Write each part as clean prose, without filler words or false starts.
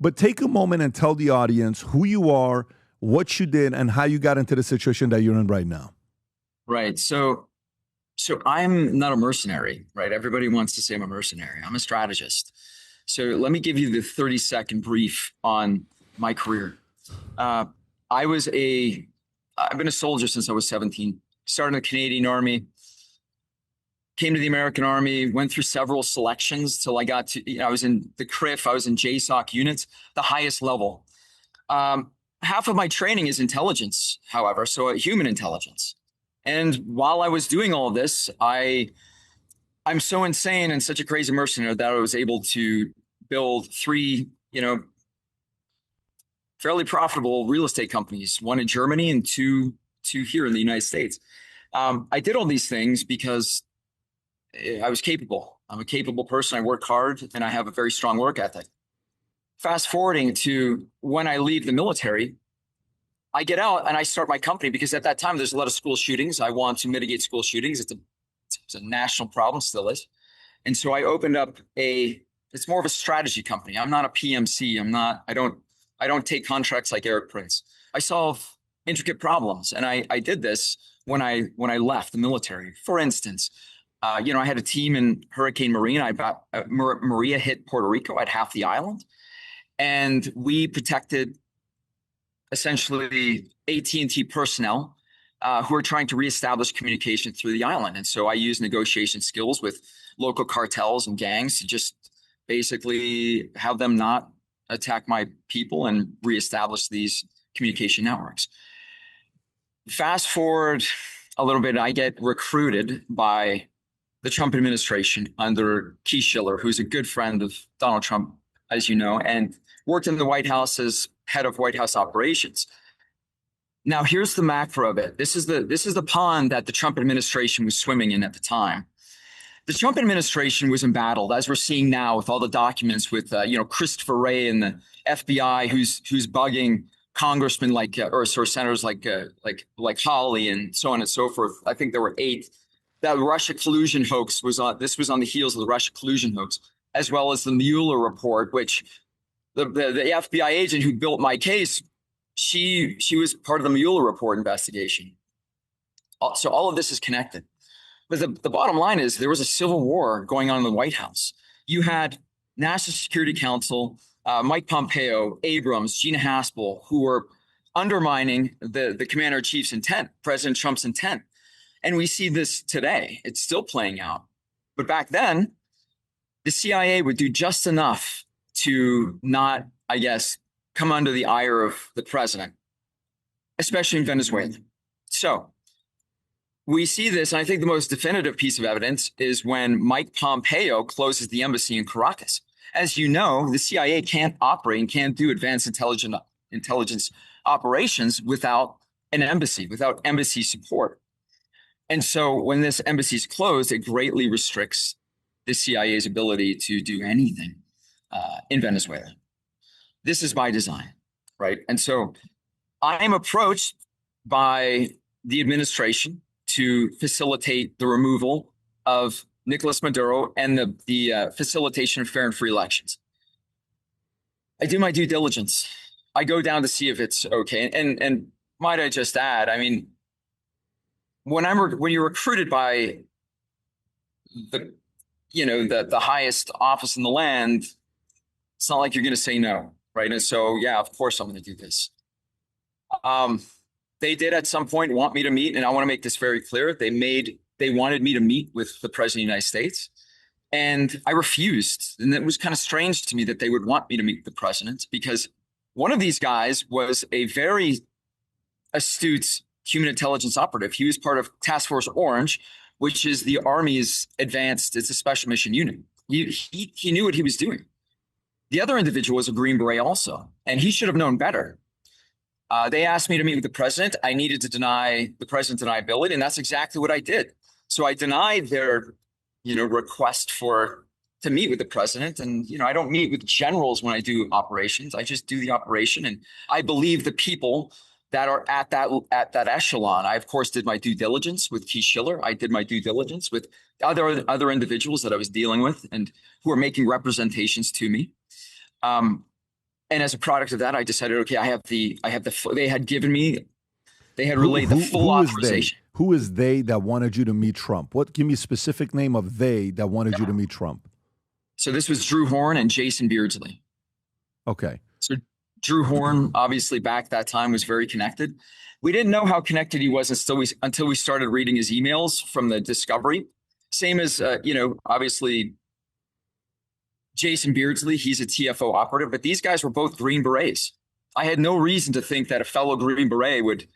But take a moment and tell the audience who you are, what you did, and how you got into the situation that you're in right now. Right. So I'm not a mercenary, right? Everybody wants to say I'm a mercenary. I'm a strategist. So let me give you the 30-second brief on my career. I've been a soldier since I was 17. Started in the Canadian Army, came to the American Army, went through several selections till I got to, I was in the CRIF, I was in JSOC units, the highest level. Half of my training is intelligence, however, so human intelligence. And while I was doing all of this, I'm so insane and such a crazy mercenary that I was able to build 3, fairly profitable real estate companies, one in Germany and two here in the United States. I did all these things because I was capable. I'm a capable person. I work hard and I have a very strong work ethic. Fast forwarding to when I leave the military, I get out and I start my company because at that time there's a lot of school shootings. I want to mitigate school shootings. It's a national problem, still is. And so I opened up it's more of a strategy company. I'm not a PMC. I don't take contracts like Eric Prince. I solve intricate problems. And I did this when I left the military. For instance, I had a team in Hurricane Maria. Maria hit Puerto Rico at half the island. And we protected essentially AT&T personnel who are trying to reestablish communication through the island. And so I use negotiation skills with local cartels and gangs to just basically have them not attack my people and reestablish these communication networks. Fast forward a little bit, I get recruited by the Trump administration under Schiller, who's a good friend of Donald Trump, as you know, and worked in the White House as head of White House operations. Now, here's the macro of it. This is the pond that the Trump administration was swimming in at the time. The Trump administration was embattled, as we're seeing now with all the documents with Christopher Wray and the FBI, who's bugging congressmen or senators like Hawley and so on and so forth. I think there were 8. That Russia collusion hoax was on the heels of the Russia collusion hoax, as well as the Mueller report, which the FBI agent who built my case, she was part of the Mueller report investigation. So all of this is connected. But the bottom line is there was a civil war going on in the White House. You had National Security Council, Mike Pompeo, Abrams, Gina Haspel, who were undermining the commander-in-chief's intent, President Trump's intent. And we see this today. It's still playing out. But back then, the CIA would do just enough to not, I guess, come under the ire of the president, especially in Venezuela. So we see this, and I think the most definitive piece of evidence is when Mike Pompeo closes the embassy in Caracas. As you know, the CIA can't operate and can't do advanced intelligence operations without an embassy, without embassy support. And so when this embassy is closed, it greatly restricts the CIA's ability to do anything in Venezuela. This is by design, right? And so I am approached by the administration to facilitate the removal of Nicolás Maduro and the facilitation of fair and free elections. I do my due diligence. I go down to see if it's okay. And might I just add, I mean, when you're recruited by the highest office in the land, it's not like you're going to say no, right? And so, yeah, of course I'm going to do this. They did at some point want me to meet, and I want to make this very clear. They wanted me to meet with the president of the United States, and I refused. And it was kind of strange to me that they would want me to meet with the president, because one of these guys was a very astute human intelligence operative. He was part of Task Force Orange, which is the Army's it's a special mission unit. He knew what he was doing. The other individual was a Green Beret also, and he should have known better. They asked me to meet with the president. I needed to deny the president deniability, and that's exactly what I did. So I denied their, request to meet with the president. And, I don't meet with generals when I do operations. I just do the operation. And I believe the people that are at that echelon. I, of course, did my due diligence with Schiller. I did my due diligence with other individuals that I was dealing with and who were making representations to me. And as a product of that, I decided, okay, they had given me, they had relayed the full who is they? authorization. Who is they that wanted you to meet Trump? Give me a specific name of they that wanted you to meet Trump. So this was Drew Horn and Jason Beardsley. Okay. So Drew Horn, obviously back that time, was very connected. We didn't know how connected he was until we started reading his emails from the discovery. Same as, obviously Jason Beardsley, he's a TFO operative, but these guys were both Green Berets. I had no reason to think that a fellow Green Beret would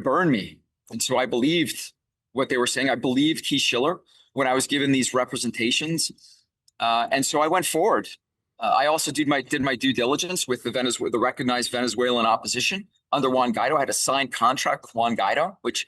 burn me. And so I believed what they were saying. I believed Schiller when I was given these representations. And so I went forward. I also did my due diligence with the recognized Venezuelan opposition under Juan Guaidó. I had a signed contract with Juan Guaidó, which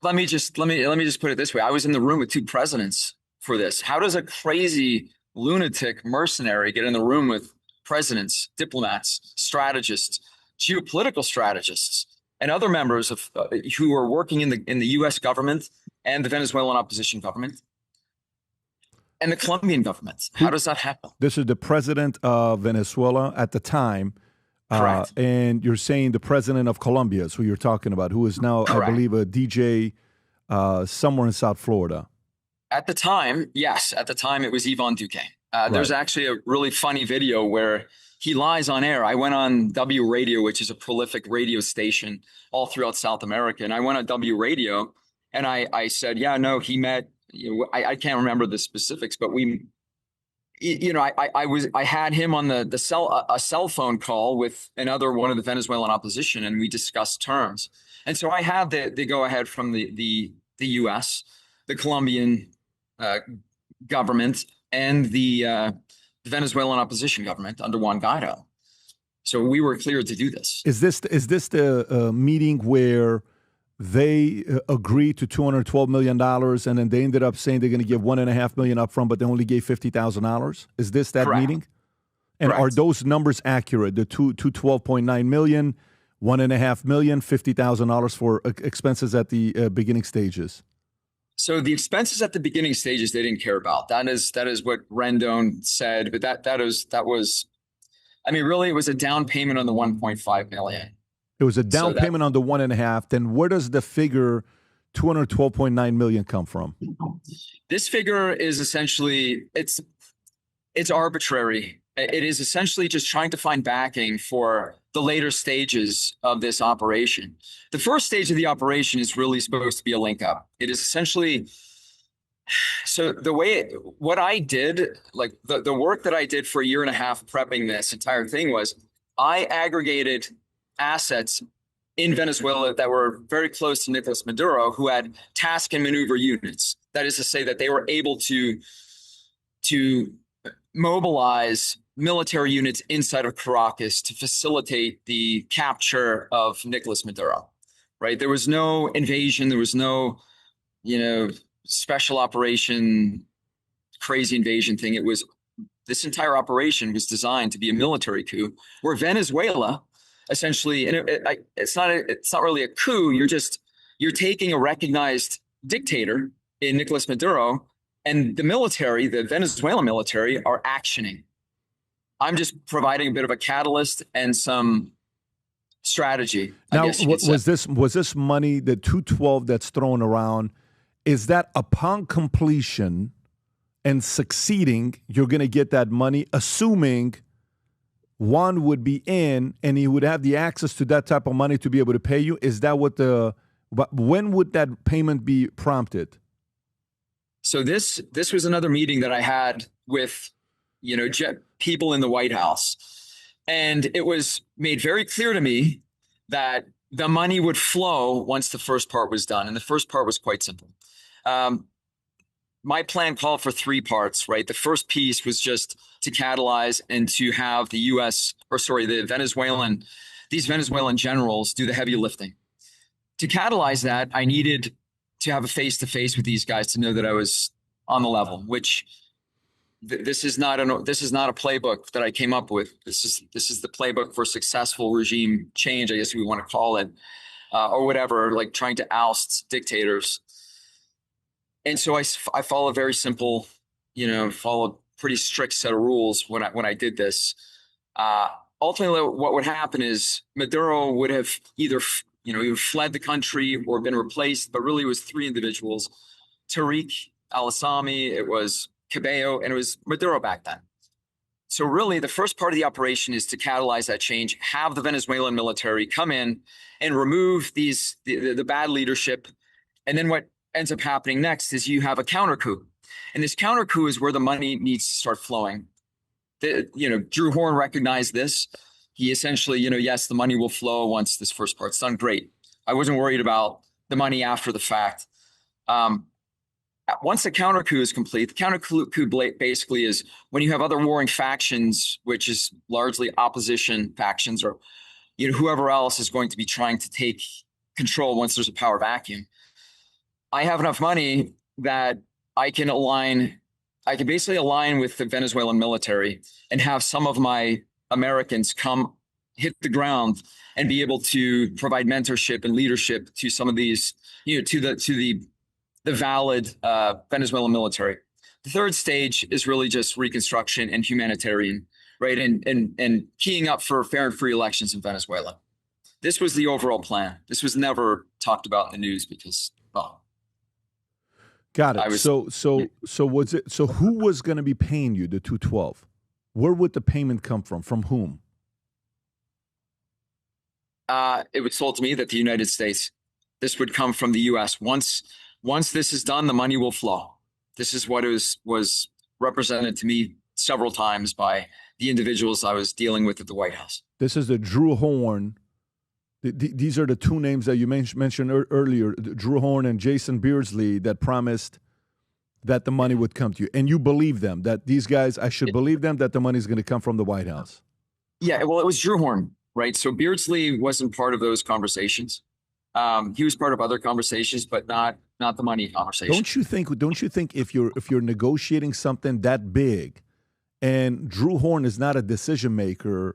let me just put it this way. I was in the room with two presidents for this. How does a crazy lunatic mercenary get in the room with presidents, diplomats, strategists, geopolitical strategists, and other members of who are working in the U.S. government and the Venezuelan opposition government and the Colombian government? How does that happen? This is the president of Venezuela at the time. Correct. And you're saying the president of Colombia is who you're talking about, who is now, Correct. I believe, a DJ somewhere in South Florida. At the time, yes. At the time, it was Yvonne Duque. There's actually a really funny video where he lies on air. I went on W Radio, which is a prolific radio station all throughout South America. And I went on W Radio and I said, yeah, no, he met, I can't remember the specifics, but I had him on a cell phone call with one of the Venezuelan opposition, and we discussed terms. And so I had the go ahead from the U.S., the Colombian government, and the Venezuelan opposition government under Juan Guaidó. So we were cleared to do this. Is this the meeting where they agreed to $212 million and then they ended up saying they're going to give $1.5 million upfront, but they only gave $50,000? Is this that Correct. meeting? And Correct. are those numbers accurate? The $212.9 million, $1.5 million, $50,000 for expenses at the beginning stages? So the expenses at the beginning stages, they didn't care about. That is what Rendon said, but that was, I mean, really, it was a down payment on the 1.5 million. It was a down payment on the 1.5. Then where does the figure $212.9 million come from? This figure is essentially, it's arbitrary. It is essentially just trying to find backing for the later stages of this operation. The first stage of the operation is really supposed to be a link up. It is essentially, so what I did, like the work that I did for a year and a half prepping this entire thing was I aggregated assets in Venezuela that were very close to Nicolás Maduro, who had task and maneuver units. That is to say that they were able to mobilize military units inside of Caracas to facilitate the capture of Nicolás Maduro, right? There was no invasion. There was no, special operation, crazy invasion thing. This entire operation was designed to be a military coup where Venezuela essentially, and it's not really a coup. You're taking a recognized dictator in Nicolás Maduro, and the military, the Venezuelan military, are actioning. I'm just providing a bit of a catalyst and some strategy. Now, was this money, the 212 that's thrown around, is that upon completion and succeeding, you're going to get that money, assuming Juan would be in and he would have the access to that type of money to be able to pay you? Is that but when would that payment be prompted? So this was another meeting that I had with, people in the White House. And it was made very clear to me that the money would flow once the first part was done. And the first part was quite simple. My plan called for three parts, right? The first piece was just to catalyze and to have these Venezuelan generals do the heavy lifting. To catalyze that, I needed to have a face-to-face with these guys to know that I was on the level, which this is not a playbook that I came up with. This is the playbook for successful regime change, I guess we want to call it, or whatever, like trying to oust dictators. And so I followed very simple, followed pretty strict set of rules when I did this. Ultimately, what would happen is Maduro would have either fled the country or been replaced, but really it was three individuals: Tariq al-Assami, it was Cabello, and it was Maduro back then. So really, the first part of the operation is to catalyze that change, have the Venezuelan military come in and remove the bad leadership. And then what ends up happening next is you have a counter coup. And this counter coup is where the money needs to start flowing. Drew Horn recognized this. He essentially, yes, the money will flow once this first part's done. Great. I wasn't worried about the money after the fact. Once the counter coup is complete, the counter coup basically is when you have other warring factions, which is largely opposition factions, or whoever else is going to be trying to take control once there's a power vacuum. I have enough money that I can basically align with the Venezuelan military and have some of my Americans come hit the ground and be able to provide mentorship and leadership to some of these, to the valid Venezuelan military. The third stage is really just reconstruction and humanitarian, right? And keying up for fair and free elections in Venezuela. This was the overall plan. This was never talked about in the news because, well. Got it. So who was going to be paying you the 212? Where would the payment come from? From whom? It was told to me that the United States. This would come from the U.S. Once this is done, the money will flow. This is what was represented to me several times by the individuals I was dealing with at the White House. This is the Drew Horn. These are the two names that you mentioned earlier, Drew Horn and Jason Beardsley, that promised that the money would come to you. And you believe them, that these guys, I should believe them, that the money is going to come from the White House. Yeah, well, it was Drew Horn, right? So Beardsley wasn't part of those conversations. He was part of other conversations, but not the money conversation. Don't you think if you're negotiating something that big and Drew Horn is not a decision maker,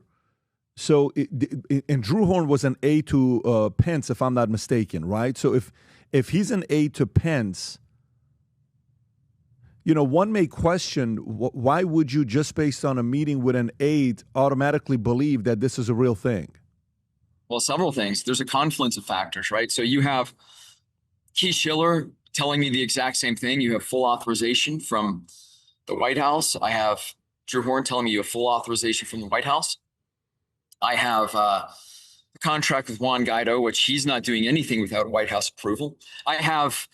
and Drew Horn was an aide to Pence, if I'm not mistaken, right? So if he's an aide to Pence, one may question, why would you, just based on a meeting with an aide, automatically believe that this is a real thing? Well, several things. There's a confluence of factors, right? So you have Schiller telling me the exact same thing. You have full authorization from the White House. I have Drew Horn telling me you have full authorization from the White House. I have a contract with Juan Guaidó, which he's not doing anything without White House approval. I have,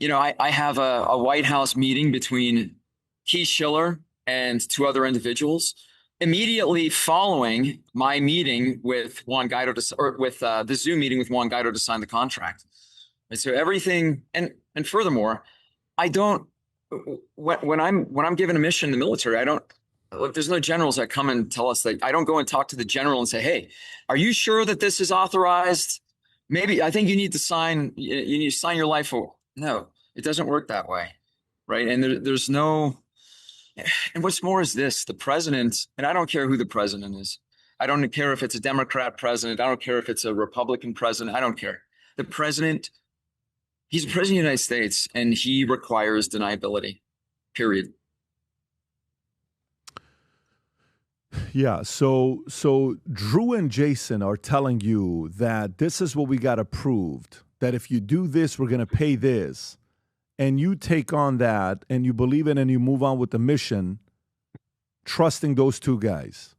I have a White House meeting between Schiller and two other individuals immediately following my meeting with Juan Guaidó, the Zoom meeting with Juan Guaidó to sign the contract. And so everything, and furthermore, I don't, when I'm given a mission in the military, look, there's no generals that come and tell us that. I don't go and talk to the general and say, hey, are you sure that this is authorized? Maybe I think you need to sign your life over. No, it doesn't work that way. Right. And there's no, and what's more is this, the president, and I don't care who the president is. I don't care if it's a Democrat president. I don't care if it's a Republican president. I don't care. The president, he's the president of the United States, and he requires deniability, period. Yeah, so Drew and Jason are telling you that this is what we got approved, that if you do this, we're going to pay this, and you take on that, and you believe it, and you move on with the mission, trusting those two guys.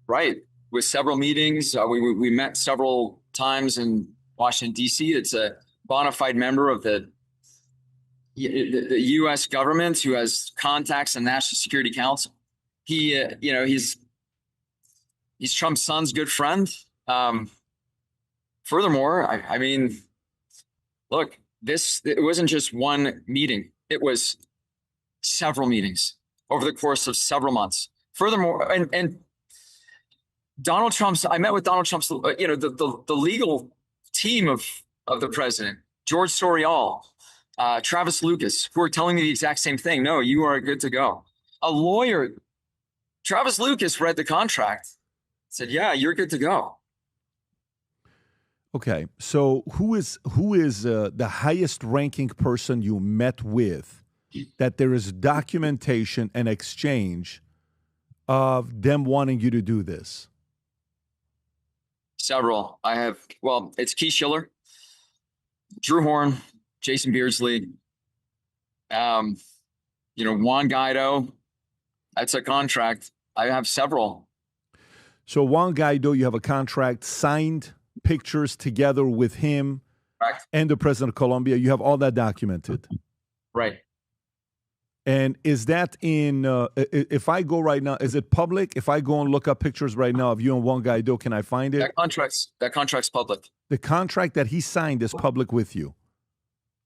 Right. With several meetings, we met several times in Washington, D.C. It's a bona fide member of the U.S. government who has contacts in the National Security Council. He's Trump's son's good friend. Furthermore, I mean, look, it wasn't just one meeting. It was several meetings over the course of several months. Furthermore, and Donald Trump's, I met with Donald Trump's, the legal team of the president, George Sorial, Travis Lucas, who are telling me the exact same thing. No, you are good to go. A lawyer, Travis Lucas, read the contract, said, yeah, you're good to go. Okay, so who is the highest ranking person you met with that there is documentation and exchange of them wanting you to do this? Several. I have, well, it's Schiller, Drew Horn, Jason Beardsley, Juan Guaidó. That's a contract. I have several. So Juan Guaidó, you have a contract, signed pictures together with him. Correct. And the president of Colombia. You have all that documented. Right. And is that in, if I go right now, is it public? If I go and look up pictures right now of you and Juan Guaidó, can I find it? That contract's public. The contract that he signed is public with you.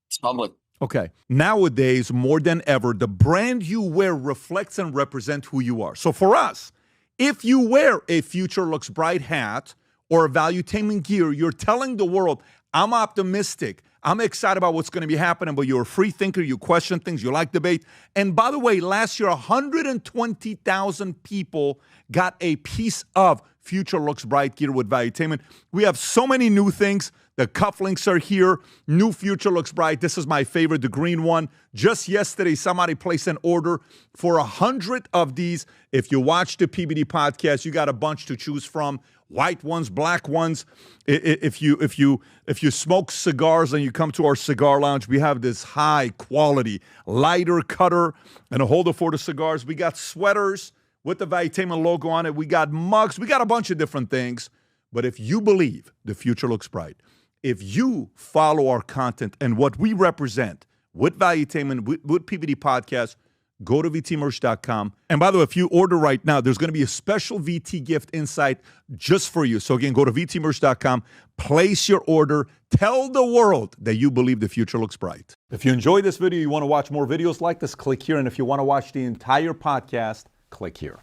It's public. Okay. Nowadays, more than ever, the brand you wear reflects and represents who you are. So for us, if you wear a Future Looks Bright hat or a Valuetainment gear, you're telling the world, I'm optimistic. I'm excited about what's going to be happening, but you're a free thinker. You question things. You like debate. And by the way, last year, 120,000 people got a piece of Future Looks Bright gear with Valuetainment. We have so many new things. The cufflinks are here. New Future Looks Bright. This is my favorite, the green one. Just yesterday, somebody placed an order for 100 of these. If you watch the PBD podcast, you got a bunch to choose from. White ones, black ones. If you smoke cigars and you come to our cigar lounge, we have this high quality lighter cutter and a holder for the cigars. We got sweaters with the Valuetainment logo on it. We got mugs. We got a bunch of different things. But if you believe the future looks bright, if you follow our content and what we represent with Valuetainment, with PBD Podcast, go to vtmerch.com. And by the way, if you order right now, there's going to be a special VT gift inside just for you. So again, go to vtmerch.com, place your order, tell the world that you believe the future looks bright. If you enjoyed this video, you want to watch more videos like this, click here. And if you want to watch the entire podcast, click here.